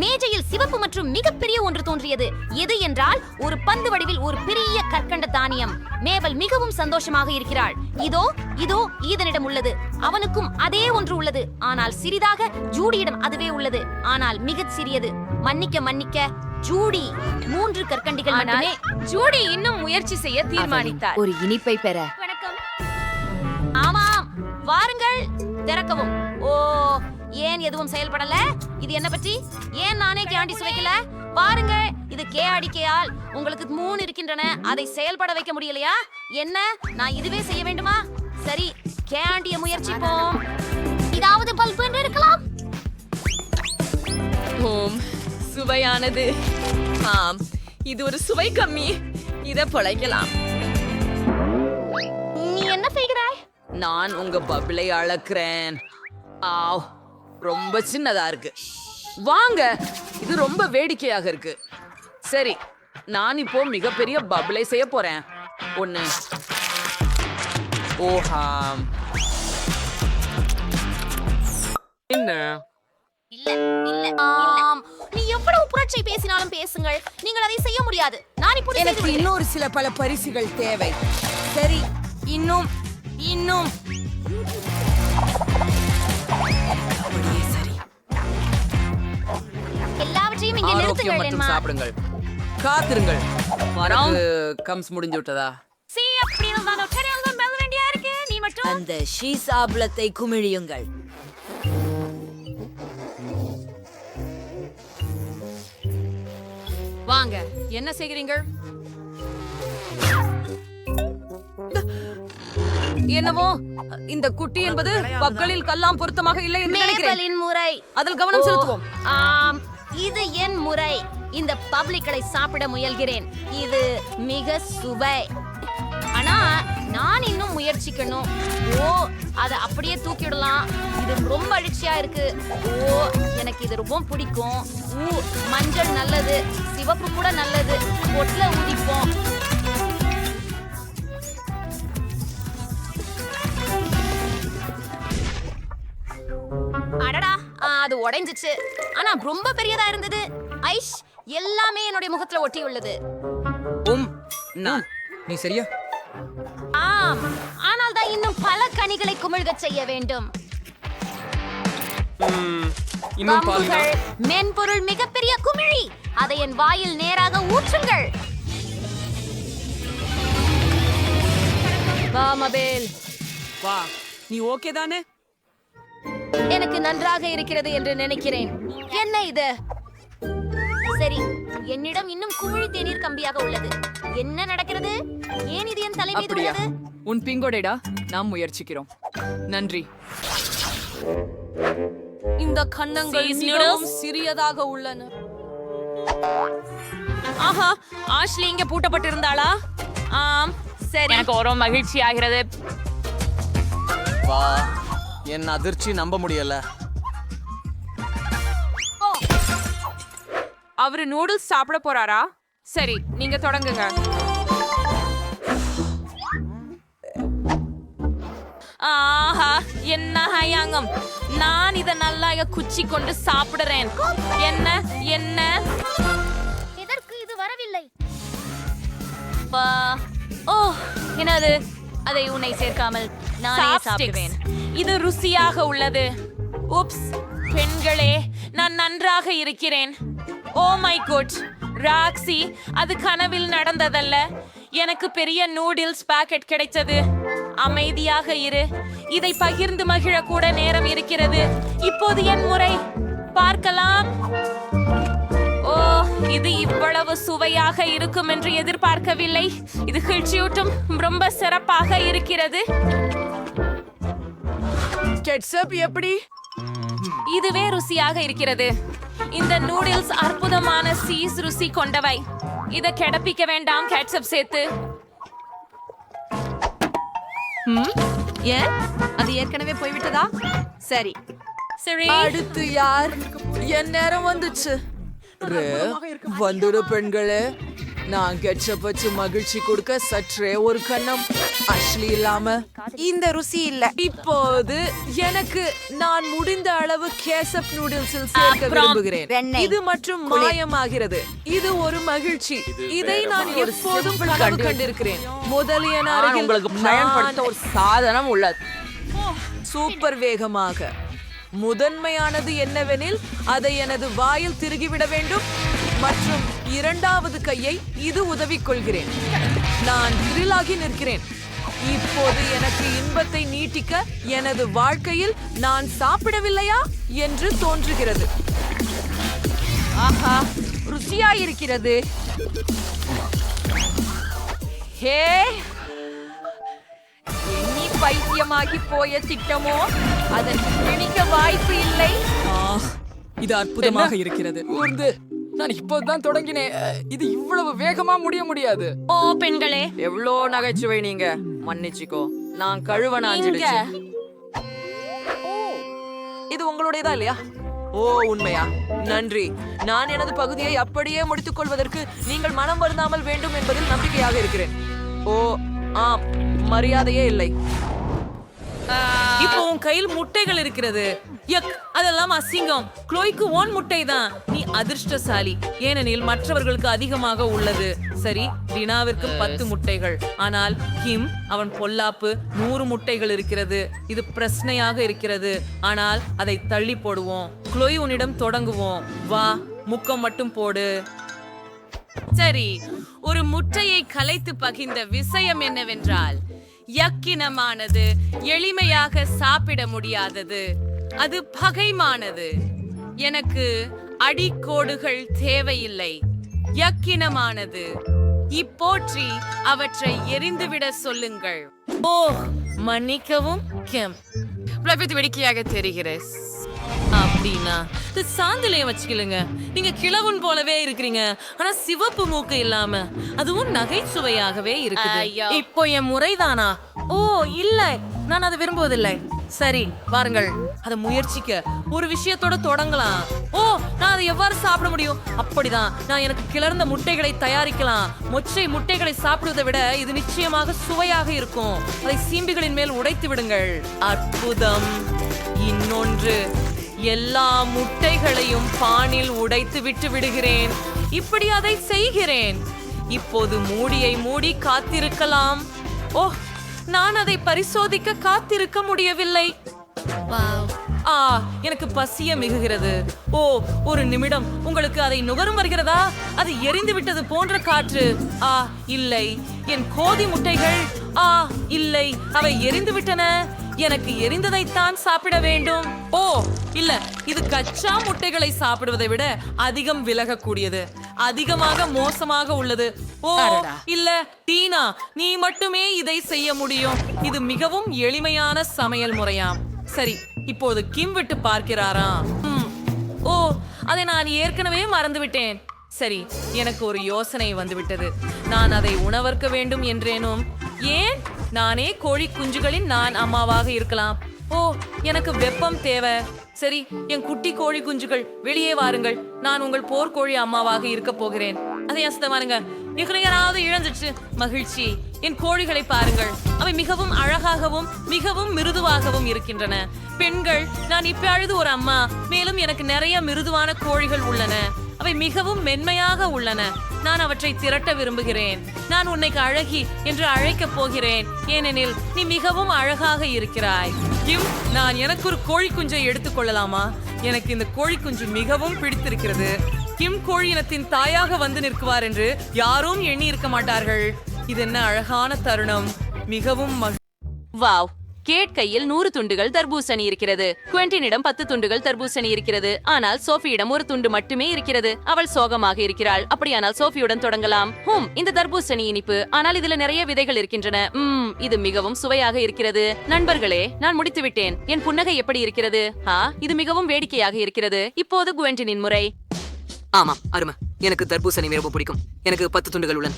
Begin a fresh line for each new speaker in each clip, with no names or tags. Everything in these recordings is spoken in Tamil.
மேஜையில் சிவப்பு மற்றும் மிகப்பெரிய ஒன்று தோன்றியது. எது என்றால் ஒரு பந்து வடிவில் ஒரு பெரிய கற்கண்ட தானியம். மேபல் மிகவும் சந்தோஷமாக இருக்கிறாள். இதோ இதோ ஈதனிடம் உள்ளது. அவனுக்கும் அதே ஒன்று உள்ளது. ஆனால் சிறிதாக. ஜூடியிடம் அதுவே உள்ளது. ஆனால் மிகச் சிறியது. மன்னிக்க ஜூடி 3 கற்கண்டிகள் மட்டுமே.
ஜூடி இன்னும் முயற்சி செய்ய தீர்மானித்தார்.
ஒரு இனிப்பை பெற.
வணக்கம். ஆமாம், வாருங்கள், திறக்கவும். ஓ, ஏன் எதுவும் செயல்படல? இது என்ன பற்றி? ஏன் நானே கேண்டி சுவைக்கல? பாருங்கள், இது கேடிக்கையால் உங்களுக்கு 3 இருக்கின்றன. அதை செயல்பட வைக்க முடியலையா? என்ன, நான் இதுவே செய்ய வேண்டுமா? சரி, கேண்டிய முயற்சிப்போம். இதாவது பல்பு என்று இருக்கலாம்.
சுவையானது. ஆம், இது ஒரு சுவை கம்மி. இத பொழைக்கலாம்.
நீ என்ன செய்கிறாய்?
நான் உங்க பபிளை அளக்கிறேன். ஆவ், ரொம்ப சின்னதா இருக்கு. வாங்க, இது ரொம்ப வேடிக்கையாக இருக்கு. சரி, நான் இப்போ மிகப்பெரிய பபிளை செய்ய போறேன். ஒண்ணு. ஓஹாம். என்ன?
நீ எவ்வளவு புரட்சி பேசினாலும் பேசுங்கள். நீங்கள் அதை செய்ய முடியாது. நான் இப்போது
எனக்கு இன்னொரு சில பல பரிசுகள் தேவை. சரி, இன்னும்
சரி.
எல்லாவற்றையும் இங்கே
ஆரோக்கியம்
நிறுத்துங்கள்.
மற்றும் சாப்பிடுங்கள். காத்திருங்கள். கம்ஸ் முடிஞ்சு விட்டதா?
நீ மட்டும்
அந்த ஷீசாப்ளத்தை குமிழியுங்கள்.
வாங்க, என்ன செய்கிறீர்கள்?
என்னவோ இந்த குட்டி என்பது பற்களில் கல்லாம் பொருத்தமாக இல்லை என்று நினைக்கிறேன்.
மேபலின் முறை.
அதில் கவனம் செலுத்துவோம்.
ஆம், இது என் முறை. இந்த பப்ளிக்களை சாப்பிட முயல்கிறேன். இது மிக சுவை. ஆனா நான் இன்னும் முயற்சிக்கணும். ஓ, அதை அப்படியே தூக்கிடலாம். இது ரொம்ப அழிச்சியா இருக்கு. ஓ, எனக்கு இது ரொம்ப பிடிக்கும். மஞ்சள் நல்லது, சிவப்பு கூட நல்லது. பொட்ல ஊதிப்போம். அடடா, அது உடைஞ்சிச்சு. ஆனா ரொம்ப பெரியதா இருந்தது. ஐஷ், எல்லாமே என்னுடைய முகத்துல ஒட்டி உள்ளது.
நீ சரியா?
ஆம், ஆனால் தான் இன்னும் பல கனிகளை குமிழ்கச் செய்ய வேண்டும். பம்புகள், மென்பொருள் மிகப்பெரிய குமிழி. அதை என் வாயில் நேராக ஊற்றுங்கள்.
வா மபேல், வா. நீ ஓகே தானே?
எனக்கு நன்றாக இருக்கிறது என்று நினைக்கிறேன். என்ன இது? சரி, என்னிடம் இன்னும் குமிழி தேநீர் கம்பியாக உள்ளது. என்ன நடக்கிறது? ஏன் இது என் தலை மீது உள்ளது?
உன் பிங்கோடேடா, நாம் முயற்சிக்கிறோம். நன்றி. இந்த கன்னங்கள் மிகவும் சிறியதாக உள்ளன.
ஆஹா, ஆஷ்லி இங்க பூட்டப்பட்டிருந்தாளா? ஆம், சரி. எனக்கு ஒரு மகிழ்ச்சி ஆகிறது.
வா, என் அதிர்ச்சி நம்ப முடியல.
அவரு நூடுல்ஸ் சாப்பிட போறாரா? சரி, நீங்க தொடங்குங்க. ஆஹா, என்ன ஹயாங்கம். நான் இத நல்லா குச்சி கொண்டு சாப்பிடுறேன். என்ன என்ன
எதற்கு இது வரவில்லை?
ஓ, என்னது? அதை உன்னை சேர்க்காமல் நானே சாப்பிடுவேன். இது ருசியாக உள்ளது. உப்ஸ், பெண்களே, நான் நன்றாக இருக்கிறேன். ஓ மை குட், ராக்ஸி, அது கனவில் நடந்ததல்ல. எனக்கு பெரிய நூடுல்ஸ் பாக்கெட் கிடைத்தது. அமைதியாக இரு. இதை பகிர்ந்து மகிழ கூட நேரம் இருக்கிறது. இப்போது என் முறை. பார்க்கலாம். ஓ, இது இவ்வளவு சுவையாக இருக்கும் என்று எதிர்பார்க்கவில்லை. இது கிழ்ச்சியூட்டும். ரொம்ப சிறப்பாக இருக்கிறது.
கெட்சப் எப்படி?
இதுவே ருசியாக இருக்கிறது. இந்த நூடுல்ஸ் அற்புதமான சீஸ் ருசி கொண்டவை. இத கெடப்பிக்க வேண்டாம் கேட்சப் சேர்த்து.
ஏன் அது ஏற்கனவே போய்விட்டதா? சரி
சரி,
அடுத்து யார்? என் நேரம் வந்துச்சு. வந்துடு பெண்களே.
நான் கெட்சப் வச்சு மகிழ்ச்சி கொடுக்க சற்றே ஒரு கண்ணம் அஷ்லி இல்லாம
இந்த ருசி இல்ல.
இப்போது எனக்கு நான் முடிந்த அளவு கேசப் நூடுல்ஸில் சேர்க்க
அப்புறம்
விரும்புகிறேன்.
வெண்ணெய்.
இது மற்றும் மாயமாகிறது. இது ஒரு மகிழ்ச்சி. இதை நான் எப்போதும் கனவு கண்டிருக்கிறேன். முதலியன அருகில்
உங்களுக்கு பயன்படுத்த ஒரு சாதனம் உள்ளது.
சூப்பர் வேகமாக. முதன்மையானது என்னவெனில் அதை எனது வாயில் திருகிவிட வேண்டும் மற்றும் இரண்டாவது கையை இது உதவிக் கொள்கிறேன். நான் திரிலாகி நிற்கிறேன். இப்போது எனக்கு இன்பத்தை நீட்டிக்க எனது வாழ்க்கையில் நான் சாப்பிடவில்லையா என்று தோன்றுகிறது.
ஆஹா, ருசியா இருக்கிறது. ஹே, எண்ணி பைத்தியமாகி போய திட்டமோ அதன் பிடிக்க வாய்ப்பு இல்லை.
இது அற்புதமாக இருக்கிறது. நான் இப்போதான் தொடங்கினேன். இது இவ்வளவு வேகமா முடியாது.
ஓ பெண்களே,
எவ்வளோ நகைச்சுவை நீங்க. மன்னிச்சுக்கோ, நான் கழுவ
நீங்க
நாஞ்சிடுச்சு.
இது உங்களுடையதா இல்லையா? ஓ உண்மையா? நன்றி. நான் எனது பகுதியை அப்படியே முடித்துக் கொள்வதற்கு நீங்கள் மனம் வருந்தாமல் வேண்டும் என்பதில் நம்பிக்கையாக இருக்கிறேன். ஓ ஆம், மரியாதையே இல்லை.
இப்போ உன் கையில் முட்டைகள் இருக்கிறது. யக், அதெல்லாம் அசிங்கம். க்ளோய்க்கு ஓன் முட்டை தான். நீ அதிர்ஷ்டசாலி, ஏனெனில் மற்றவர்களுக்கு அதிகமாக உள்ளது. சரி, டினாவிற்கு 10 முட்டைகள். ஆனால் கிம், அவன் பொல்லாப்பு, 100 முட்டைகள் இருக்கிறது. இது பிரச்சனையாக இருக்கிறது. ஆனால் அதை தள்ளி போடுவோம். க்ளோய் உன்னிடம் தொடங்குவோம். வா, முக்கம் மட்டும் போடு. சரி, ஒரு முட்டையை கலைத்து பகிர்ந்த விஷயம் என்னவென்றால், யக்கினமானது எளிமையாக சாப்பிட முடியாதது. அது பகைமானது. எனக்கு அடிக்கோடுகள் தேவையில்லை. யக்கினமானது. இப்போற்றி அவற்றை எரிந்துவிட சொல்லுங்கள். ஓ, மன்னிக்கவும் கிம். வெடிக்கையாக தெரிகிறது. அப்படின்னா இது சாந்திலையும் வச்சுக்கலுங்க. நீங்க கிழவன் போலவே இருக்கிறீங்க, ஆனா சிவப்பு மூக்கு இல்லாம. அதுவும் நகைச்சுவையாகவே இருக்குது. இப்போ என் முறைதானா? ஓ இல்ல, நான் அதை விரும்புவதில்லை. சரி, வாருங்கள், அதை முயற்சிக்க ஒரு விஷயத்தோட தொடங்கலாம். ஓ, நான் அதை எவ்வாறு சாப்பிட முடியும்? அப்படிதான், நான் எனக்கு கிளர்ந்த முட்டைகளை தயாரிக்கலாம். மொச்சை முட்டைகளை சாப்பிடுவதை விட இது நிச்சயமாக சுவையாக இருக்கும். அதை சீம்பிகளின் மேல் உடைத்து விடுங்கள். அற்புதம். இன்னொன்று, எல்லா முட்டைகளையும் பானில் உடைத்து விட்டு விடுகிறேன். இப்படி அதை செய்கிறேன். இப்போது மூடியை மூடி காத்திருக்கலாம். ஓ, நான் அதை பரிசோதிக்க காத்திருக்க முடியவில்லை. எனக்கு பசிய மிகுகிறது. ஓ, ஒரு நிமிடம். உங்களுக்கு அதை நுகரும் வருகிறதா? அது எரிந்து விட்டது போன்ற காற்று. இல்லை. என் கோதி முட்டைகள். இல்லை, அவை எரிந்து விட்டன. எனக்கு எரிந்ததைத்தான் சாப்பிட வேண்டும். ஓ இல்ல, இது கச்சா முட்டைகளை சாப்பிடுவதை விட அதிகம் விலகக்கூடியது. அதிகமாக மோசமாக உள்ளது. ஓ இல்ல, டீனா, நீ மட்டுமே இதை செய்ய முடியும். இது மிகவும் எளிமையான சமையல் முறையாம். சரி, இப்போது கிம் விட்டு பார்க்கிறாராம். ஓ, அதை நான் ஏற்கனவே மறந்துவிட்டேன். சரி, எனக்கு ஒரு யோசனை வந்துவிட்டது. நான் அதை உணவர்க்க வேண்டும் என்றேனும். ஏன்? நானே கோழி குஞ்சுகளின் நான் அம்மாவாக இருக்கலாம். ஓ, எனக்கு வெப்பம் தேவை. சரி, என் குட்டி கோழி குஞ்சுகள், வெளியே வாருங்கள். நான் உங்கள் போர்க்கோழி அம்மாவாக இருக்க போகிறேன். அதை அசத்தமானுங்க. யாராவது இழந்துச்சு. மகிழ்ச்சி. என் கோழிகளை பாருங்கள். அவை மிகவும் அழகாகவும் மிகவும் மிருதுவாகவும் இருக்கின்றன. பெண்கள், நான் இப்பொழுது ஒரு அம்மா. மேலும் எனக்கு நிறைய மிருதுவான கோழிகள் உள்ளன. அவை மிகவும் மென்மையாக உள்ளன. நான் அவற்றை திரட்ட விரும்புகிறேன். நான் உன்னை அழகி என்று அழைக்கப் போகிறேன், ஏனெனில் நீ மிகவும் அழகாக இருக்கிறாய். கிம், நான் எனக்கு ஒரு கோழி குஞ்சை எடுத்துக் கொள்ளலாமா? எனக்கு இந்த கோழி குஞ்சு மிகவும் பிடித்திருக்கிறது. கிம் கோழி இனத்தின் தாயாக வந்து நிற்குவார் என்று யாரும் எண்ணி இருக்க மாட்டார்கள். இது என்ன அழகான தருணம். மிகவும்
வாவ். கேட் கையில் 100 துண்டுகள் தர்பூசணி இருக்கிறது. குவென்டினிடம் 10 துண்டுகள் தர்பூசணி இருக்கிறது. ஆனால் சோஃபியிடம் ஒரு துண்டு மட்டுமே இருக்கிறது. அவள் சோகமாக இருக்கிறாள். அப்படியானால் சோஃபியுடன் தொடங்கலாம். இந்த தர்பூசணி இனிப்பு, ஆனால் இதுல நிறைய விதைகள் இருக்கின்றன. இது மிகவும் சுவையாக இருக்கிறது. நண்பர்களே, நான் முடித்து விட்டேன். என் புன்னகை எப்படி இருக்கிறது? இது மிகவும் வேடிக்கையாக இருக்கிறது. இப்போது குவென்டினின் முறை.
ஆமாம், அருமை. எனக்கு தர்பூசணி மிகவும் பிடிக்கும். எனக்கு 10 துண்டுகள் உள்ளன.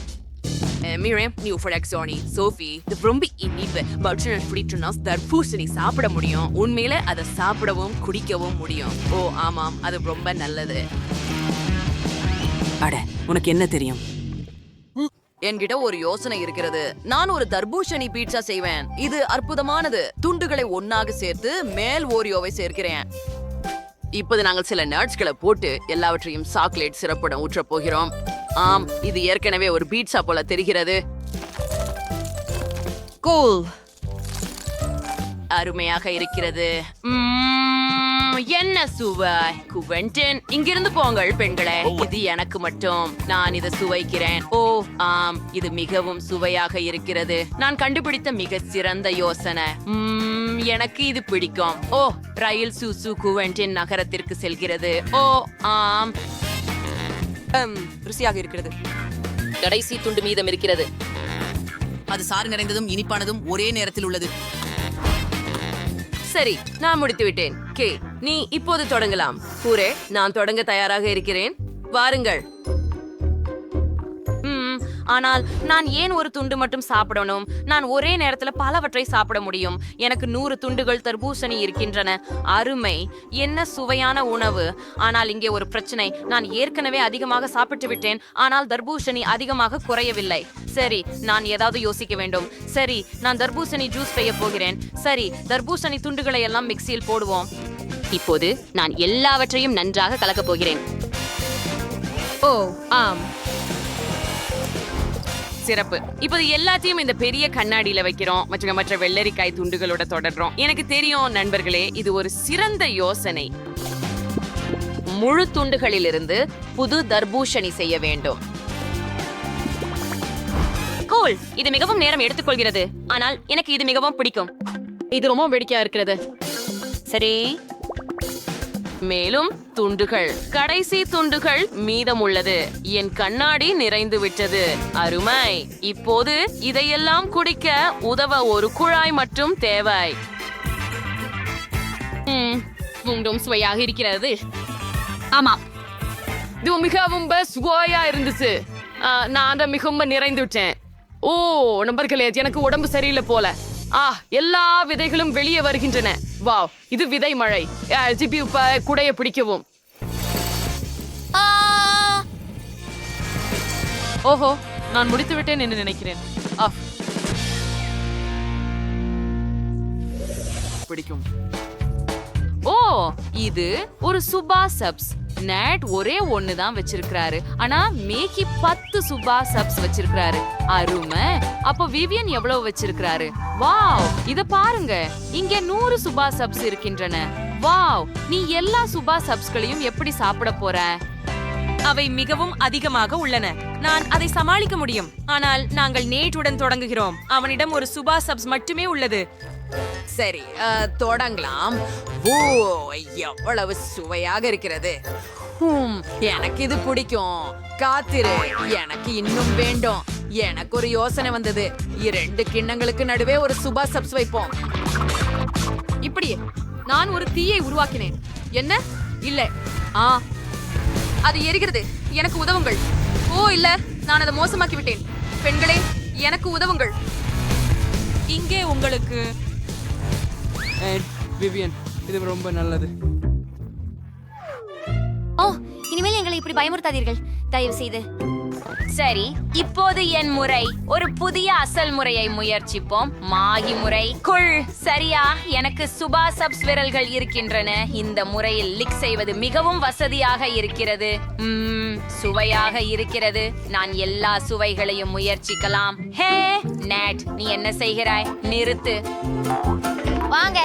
Miriam, நீ ஃப்ரெக்ஸோனி, சோஃபி, இது ரொம்ப இனிப்பு. பட்சன் ஃப்ரீட்னா தர்பூசணி சாப்பிட முடியும். உண்மையில அதை சாப்பிடவும் குடிக்கவும் முடியும். ஓ ஆமாம், அது ரொம்ப நல்லது.
அட, உனக்கு என்ன தெரியும்?
என்கிட்ட ஒரு யோசனை இருக்கிறது. நான் ஒரு தர்பூசணி பீட்சா செய்வேன். இது அற்புதமானது. துண்டுகளை ஒன்னாக சேர்த்து மேல் ஓரியோவை சேர்க்கிறேன். இப்போது நாங்கள் சில நட்ஸ்களை போட்டு எல்லாவற்றையும் சாக்லேட் சிரப்புடன் ஊற்றப் போகிறோம். ஆம், இது ஏற்கனவே ஒரு பீட்சா போல தெரிகிறது. கூல், அருமையாக இருக்கிறது. என்ன சுவை! குவென்டின், இங்கிருந்து போங்கள் பெண்களே. இது எனக்கு மட்டும். நான் இதை சுவைக்கிறேன். ஓ ஆம், இது மிகவும் சுவையாக இருக்கிறது. நான் கண்டுபிடித்த மிக சிறந்த யோசனை. எனக்கு இது பிடிக்கும். ஓ, ரயில் சூசு குவென்டின் நகரத்திற்கு செல்கிறது. ஓ ஆம்,
ருசியாக இருக்கிறது.
கடைசி துண்டு மீதம் இருக்கிறது.
அது சாறு நிறைந்ததும் இனிப்பானதும் ஒரே நேரத்தில் உள்ளது.
சரி, நான் முடித்து விட்டேன். கே, நீ இப்போது தொடங்கலாம். பூரே, நான் தொடங்க தயாராக இருக்கிறேன். வாருங்கள்.
ஆனால் நான் ஏன் ஒரு துண்டு மட்டும் சாப்பிடணும்? நான் ஒரே நேரத்துல பலவற்றை சாப்பிட முடியும். எனக்கு 100 துண்டுகள் தர்பூசணி இருக்கின்றன. அருமை! என்ன சுவையான உணவு! ஆனால் இங்கே ஒரு பிரச்சனை. நான் ஏற்கனவே அதிகமாக சாப்பிட்டு விட்டேன், ஆனால் தர்பூசணி அதிகமாக குறையவில்லை. சரி, நான் ஏதாவது யோசிக்க வேண்டும். சரி, நான் தர்பூசணி ஜூஸ் செய்ய போகிறேன். சரி, தர்பூசணி துண்டுகளை எல்லாம் மிக்சியில் போடுவோம்.
இப்போது நான் எல்லாவற்றையும் நன்றாக கலக்கப் போகிறேன்.
ஓ ஆம், சிறப்பு. இப்போது எல்லாத்தையும் இந்த பெரிய கண்ணாடியில வைக்கிறோம். மற்ற வெள்ளரிக்காய் துண்டுகளோட தொடர்றோம். எனக்கு தெரியும் நண்பர்களே, இது ஒரு சிறந்த யோசனை.
முழு துண்டுகளிலிருந்து புது தர்பூசணி செய்ய வேண்டும். கூல், இது மிகவும் நேரம் எடுத்துக்கொள்கிறது, ஆனால் எனக்கு இது மிகவும் பிடிக்கும்.
இது ரொம்ப வேடிக்கையா இருக்கிறது.
சரி,
மேலும் துண்டுகள், கடைசி துண்டுகள் மீதம் உள்ளது. என் கண்ணாடி நிறைந்து விட்டது. அருமை! இப்போது இதையெல்லாம் குடிக்க உதவ ஒரு குழாய் மட்டும் தேவை.
மீண்டும் சுவையாக இருக்கிறது.
ஆமாம், இது மிகவும் சுவையா இருந்துச்சு. நான் அதை மிகவும் நிறைந்து விட்டேன். ஓ நண்பர்களே, எனக்கு உடம்பு சரியில்லை போல. எல்லா விதைகளும் வெளியே வருகின்றன. வாவ், இது விதை மழை. ஜிபி குடைய பிடிக்கவும். ஓஹோ, நான் முடித்து விட்டேன் என்று நினைக்கிறேன்.
பிடிக்கும்.
ஓ, இது ஒரு சுபா சப்ஸ். நேட் ஒரே ஒண்ணுதான் வச்சிருக்காரு, ஆனா மேக்கி 10 சுபா சப்ஸ் வச்சிருக்காரு. அருமை! அப்ப விவியன் எவ்வளவு வச்சிருக்காரு? வாவ், இத பாருங்க, இங்க 100 சுபா சப்ஸ் இருக்கின்றன. வாவ், நீ எல்லா சுபா சப்ஸ்களையும் எப்படி சாப்பிட போற? அவை மிகவும் அதிகமாக உள்ளன. நான் அதை சமாளிக்க முடியும். ஆனால் நாங்கள் நேட்டுடன் தொடங்குகிறோம். அவனிடம் ஒரு சுபா சப்ஸ் மட்டுமே உள்ளது.
சரி, தொடங்கலாம். ஓ, எவ்வளவு சுவையாக இருக்கிறது. எனக்கு இது பிடிக்கும். காத்திரு, எனக்கு இன்னும் வேண்டும். எனக்கு ஒரு யோசனை வந்தது. 2 கிண்ணங்களுக்கு நடுவே ஒரு சுபா சப்ஸ் வைப்போம்.
இப்படியே நான் ஒரு தீயை உருவாக்கினேன். என்ன? இல்ல. அது எரிகிறது. எனக்கு உதவுங்கள். ஓ இல்ல, நான் அதை மோசமாக்கி விட்டேன். பெண்களே, எனக்கு உதவுங்கள்.
இங்கே உங்களுக்கு
விவியன், இது ரொம்ப நல்லது.
ஓ, இனிமேல் எங்களை இப்படி பயமுறுத்தாதீர்கள், தயவு செய்து. சரி, இப்போது என் முறை. ஒரு புதிய அசல் முறையை முயற்சிப்போம். மாகி முறை. குள், சரியா? எனக்கு சுபா சப்ஸ் விரல்கள் இருக்கின்றன. இந்த முறையில் லிக் செய்வது மிகவும் வசதியாக இருக்கிறது. சுவையாக இருக்கிறது. நான் எல்லா சுவைகளையும் முயற்சிக்கலாம். ஹே நேட், நீ என்ன செய்கிறாய்? நிறுத்து.
வாங்க,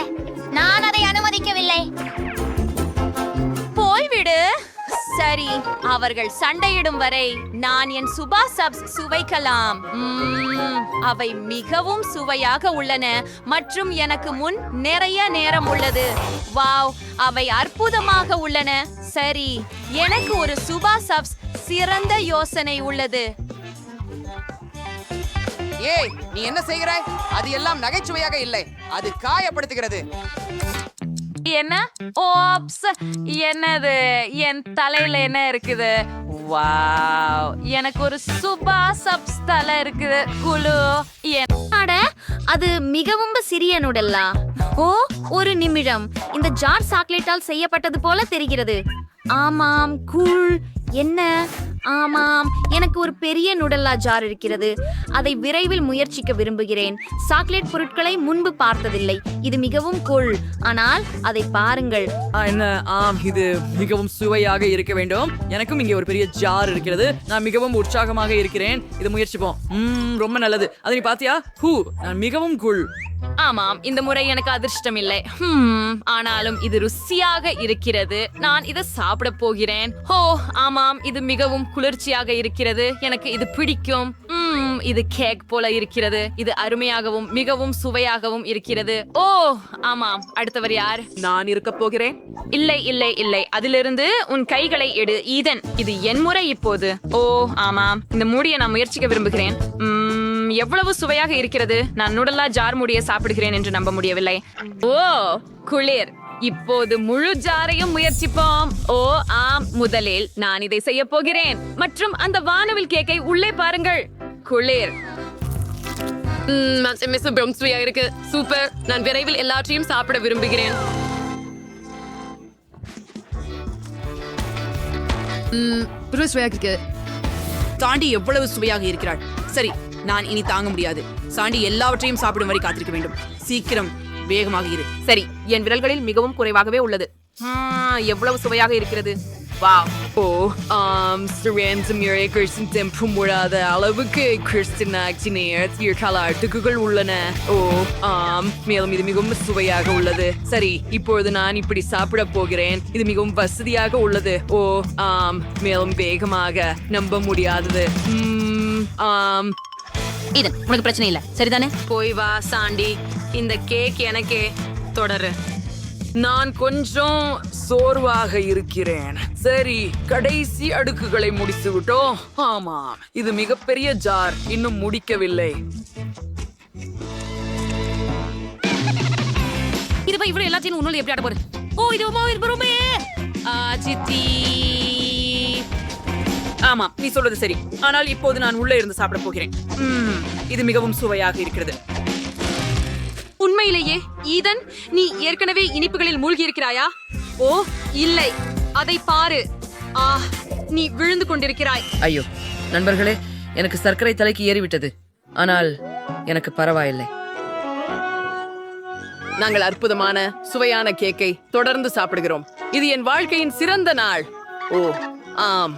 நான் அதை அனுமதிக்கவில்லை.
போய்விடு. சரி, அவர்கள் சண்டையிடும் வரை நான் என் சுபா சப்ஸ் சுவைக்கலாம். அவை மிகவும் சுவையாக உள்ளன மற்றும் எனக்கு முன் நிறைய நேரம் உள்ளது. வாவ், அவை அற்புதமாக உள்ளன. சரி, எனக்கு ஒரு சுபா சப்ஸ் சிறந்த யோசனை உள்ளது.
ஏய், நீ என்ன செய்கிறாய்? அது எல்லாம் நகைச்சுவையாக இல்லை, அது காயப்படுத்துகிறது.
என்ன? ஓப்ஸ், என்னது? என் தலையில என்ன இருக்குது? வாவ், எனக்கு ஒரு சுபா சப்ஸ் தலை இருக்குது. குழு,
அது மிகவும் சிறிய நுடல்லா. ஓ, ஒரு நிமிடம். இந்த ஜார் சாக்லேட்டால் செய்யப்பட்டது போல தெரிகிறது. ஆமாம், கூல். என்ன? ஆமாம், எனக்கு ஒரு பெரிய நுடல்லா ஜார் இருக்கிறது. அதை விரைவில் முயற்சிக்க விரும்புகிறேன். சாக்லேட் பொருட்களை முன்பு பார்த்ததில்லை. இது மிகவும் கூல். ஆனால் அதை பாருங்கள்.
என்ன இது மிகவும் சுவையாக இருக்க வேண்டும். எனக்கும் இங்கே ஒரு பெரிய ஜார் இருக்கிறது. நான் மிகவும் உற்சாகமாக இருக்கிறேன். இது முயற்சிப்போம். ரொம்ப நல்லது. அதை நீ பாத்தியா? நான் மிகவும் கூல்.
ஆமாம், இந்த முறை எனக்கு அதிர்ஷ்டம் இல்லை. ஆனாலும் இது ருசியாக இருக்கிறது. நான் இதை சாப்பிட போகிறேன். ஆமாம், இது மிகவும் குளிர்ச்சியாக இருக்கிறது. எனக்கு இது பிடிக்கும். இது கேக் போல இருக்கிறது. இது அருமையாகவும் மிகவும் சுவையாகவும் இருக்கிறது. ஆமாம், அடுத்தவர் யார்?
நான் இருக்க போகிறேன்.
இல்லை இல்லை இல்லை, அதிலிருந்து உன் கைகளை எடு ஈதன். இது என் முறை இப்போது. ஆமாம், இந்த மூடியை நான் முயற்சிக்க விரும்புகிறேன். எவ்வளவு சுவையாக இருக்கிறது. நான் நுடலா ஜார் மூடிய சாப்பிடுகிறேன் என்று நம்ப முடியவில்லை. குளிர். இப்போது முழு ஜாரையும் முயற்சிப்போம். ஆம், முதலில் நான் இதை செய்ய போகிறேன். மற்றும் அந்த வானவில் கேக்கை உள்ளே பாருங்கள். குளிர்.
மிகவும் சுவையாக இருக்கு. சூப்பர். நான் விரைவில் எல்லாற்றையும் சாப்பிட விரும்புகிறேன்.
சுவையாக இருக்கு. தாண்டி எவ்வளவு சுவையாக இருக்கிறாள். சரி, நான் இனி தாங்க முடியாது. சாண்டி எல்லாவற்றையும் சாப்பிடும் வரை காத்திருக்க வேண்டும். சீக்கிரம், வேகமாக இரு.
சரி, என் விரல்களில் மிகவும் குறைவாகவே உள்ளது. எவ்வளவு சுவையாக இருக்கிறது.
முடியாத அளவுக்கு அடுக்குகள் உள்ளன. மேலும் இது மிகவும் சுவையாக உள்ளது. சரி, இப்பொழுது நான் இப்படி சாப்பிட போகிறேன். இது மிகவும் வசதியாக உள்ளது. மேலும் வேகமாக நம்ப முடியாதது.
ஈதன், உனக்கு பிரச்சனை இல்ல, சரிதானே?
போய் வா சாண்டி, இந்த கேக் எனக்கே. தொடரு. நான் கொஞ்சம் சோர்வாக இருக்கிறேன். சரி, கடைசி அடுக்குகளை முடித்து விட்டோம். ஆமாம், இது மிகப்பெரிய ஜார். இன்னும் முடிக்கவில்லை.
இது இவ்வளவு எல்லாத்தையும் உன்னோட எப்படி ஆட போற?
சித்தி.
ஆமாம், நீ சொல்வது சரி. ஆனால் இப்போது நான் உள்ளே இருந்து சாப்பிட போகிறேன். இது மிகவும் சுவையாக இருக்கிறது.
உண்மையிலேயே ஈதன், நீ ஏற்கனவே இனிப்புகளில் மூழ்கி இருக்கிறாயா? இல்லை, அதை பாரு. நீ விழுந்து கொண்டிருக்கிறாய்.
ஐயோ நண்பர்களே, எனக்கு சர்க்கரை தலைக்கு ஏறிவிட்டது. ஆனால் எனக்கு பரவாயில்லை.
நாங்கள் அற்புதமான சுவையான கேக்கை தொடர்ந்து சாப்பிடுகிறோம். இது என் வாழ்க்கையின் சிறந்த நாள். ஆம்,